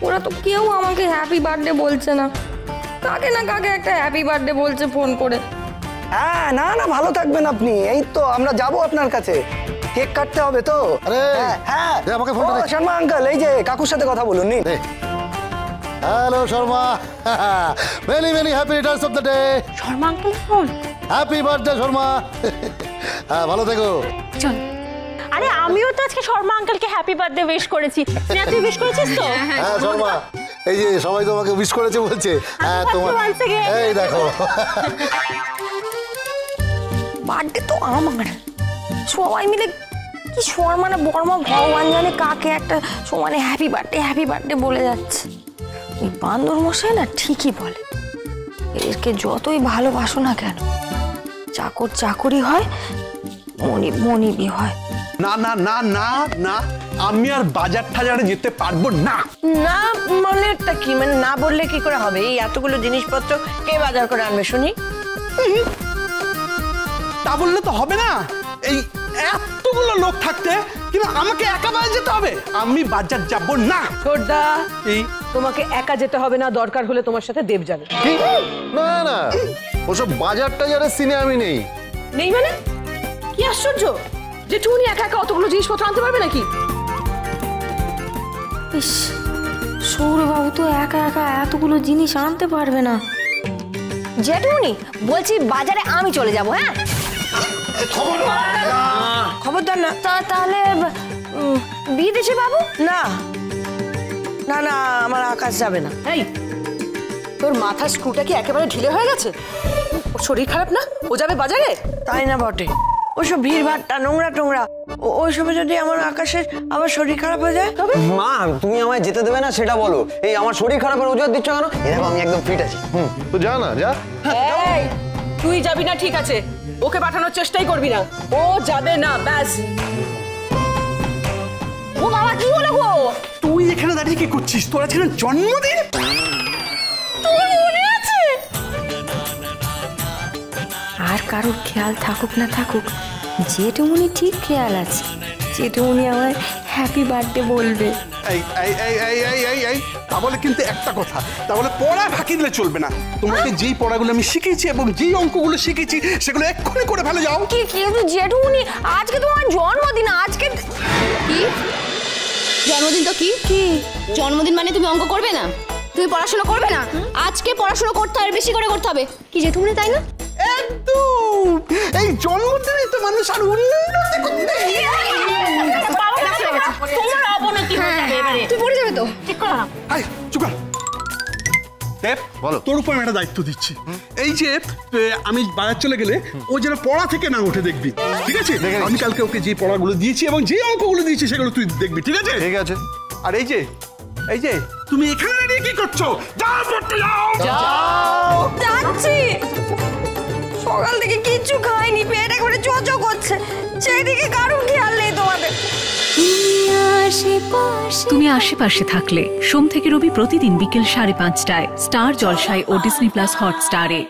ওরা তো কেউ আমাকে হ্যাপি বার্থডে বলছে না। কাকে না কাকে একটা হ্যাপি বার্থডে বলছে ফোন করে। হ্যাঁ, না না, ভালো থাকবেন আপনি। এই তো আমরা যাবো আপনার কাছে, কেক কাটতে হবে তো। আরে হ্যাঁ, আমাকে ফোনটা দে। শর্মা আঙ্কেল, এই যে কাকুর সাথে কথা বলুন। নিন। Hello Sharma, many many happy Returns of the day. Sharma uncle phone. Happy birthday Sharma. হ্যাঁ, ভালো থেকো। চল। আরে আমিও তো আজকে শর্মা আঙ্কেলকে হ্যাপি বার্থডে উইশ করেছি। তুই উইশ করেছিস তো? হ্যাঁ শর্মা, এই যে সবাই তোমাকে উইশ করেছে বলছে। হ্যাঁ তোমার, এই দেখো। বার্থডে তো আমার, সবাই মিলে কি শর্মা না বর্মা ভগবান জানে কাকে একটা সমানে হ্যাপি বার্থডে বলে যাচ্ছে। ওই বান্দর মশাই না ঠিকই বলে, এদেরকে যতই ভালোবাসো না কেন, চাকর চাকরি হয়, মনিব মনিবই হয়। না না না না না, আমি আর বাজার টাজারে যেতে পারবো না। না বললেটা কি, মানে না বললে কি করে হবে? এই এতগুলো জিনিসপত্র কে বাজার করে আনবে শুনি? তা বললে তো হবে না, এই এতগুলো লোক থাকতে কিন্তু আমাকে একা বাজার যেতে হবে। আমি বাজার যাব না। ছোটদা, এই তোমাকে একা যেতে হবে না, দরকার হলে তোমার সাথে দেব যাবে। না না, ওসব বাজার টাজারের সিনে আমি নেই। নেই মানে? কি আশ্চর্য, জেঠুনি একা একা অতগুলো জিনিসপত্র আনতে পারবে নাকি? ইস, সৌরবাবু তো একা একা এতগুলো জিনিস আনতে পারবে না। জেঠুনি বলছি বাজারে আমি চলে যাব। হ্যাঁ, খবরদার না। তাহলে বিদেশে বাবু? না না না, আমার আকাশ যাবে না। এই, তোর মাথার স্ক্রুটা কি একেবারে ঢিলে হয়ে গেছে? ওর শরীর খারাপ না, ও যাবে বাজারে? তাই না বটে, ওইসব ভিড় ভাট্টা নোংরা টোংরা, ওই সময় যদি আমার আকাশের আবার শরীর খারাপ হয়ে যায় তবে? মা, তুমি আমায় যেতে দেবে না সেটা বলো। এই আমার শরীর খারাপের অজুহাত দিচ্ছ কেন? এরকম আমি একদম ফিট আছি। তো যা না, যা। এই, তুই যাবি না ঠিক আছে, ওকে পাঠানোর চেষ্টাই করবি না। ও যাবে না, ব্যাস। ও বাবা কি হলো গো? তুই এখানে দাঁড়িয়ে কি করছিস? তোর আজকে জন্মদিন? তোমার মনে আছে? আর কারোর খেয়াল থাকুক না থাকুক, জেঠুমনি ঠিক খেয়াল আছে। জেঠুমনি আমায় হ্যাপি বার্থডে বলবে। এই এই এই এই এই এই এই তাহলে কিন্তু একটা কথা, তাহলে পড়া ফাঁকি দিলে চলবে না। তোমাকে যেই পড়াগুলো আমি শিখিয়েছি এবং যেই অঙ্কগুলো শিখেছি সেগুলো এক্ষুনি করে ফেলে যাও। কি কিন্তু জেঠুমনি, আজকে তোমার জন্মদিন। আজকে কি জন্মদিন? তো কি কি জন্মদিন মানে তুমি অঙ্ক করবে না, তুমি পড়াশোনা করবে না? আজকে পড়াশোনা করতে হবে, বেশি করে করতে হবে। কি জেঠুমনি, তাই না? একদম, এই জন্মদিনে তো মানুষ আর উন্নতি করতে। তোমার অবনতি হয়ে যাবে এবারে। তুই পড়ে যাবে তো, ঠিক করো না। হাই চুপ কর। দেব, বলো। তোর উপর আমি একটা দায়িত্ব দিচ্ছি। এই যে আমি বাজার চলে গেলে ও যেন পড়া থেকে না উঠে, দেখবি? ঠিক আছে? আমি কালকে ওকে যে পড়াগুলো দিয়েছি এবং যে অঙ্কগুলো দিয়েছি সেগুলো তুই দেখবি, ঠিক আছে? ঠিক আছে। আর এই যে তুমি এখানে দাঁড়িয়ে কি করছো? যাও পড়তে যাও। যাচ্ছি। সকাল থেকে কিচ্ছু খাইনি, পেট একেবারে চোচো করছে। সেদিকে কারোর খেয়াল নেই তোমাদের। তুমি আশেপাশে থাকলে সোম থেকে রবি প্রতিদিন বিকেল 5:30টায় স্টার জলসায় ও ডিজনি প্লাস হটস্টারে।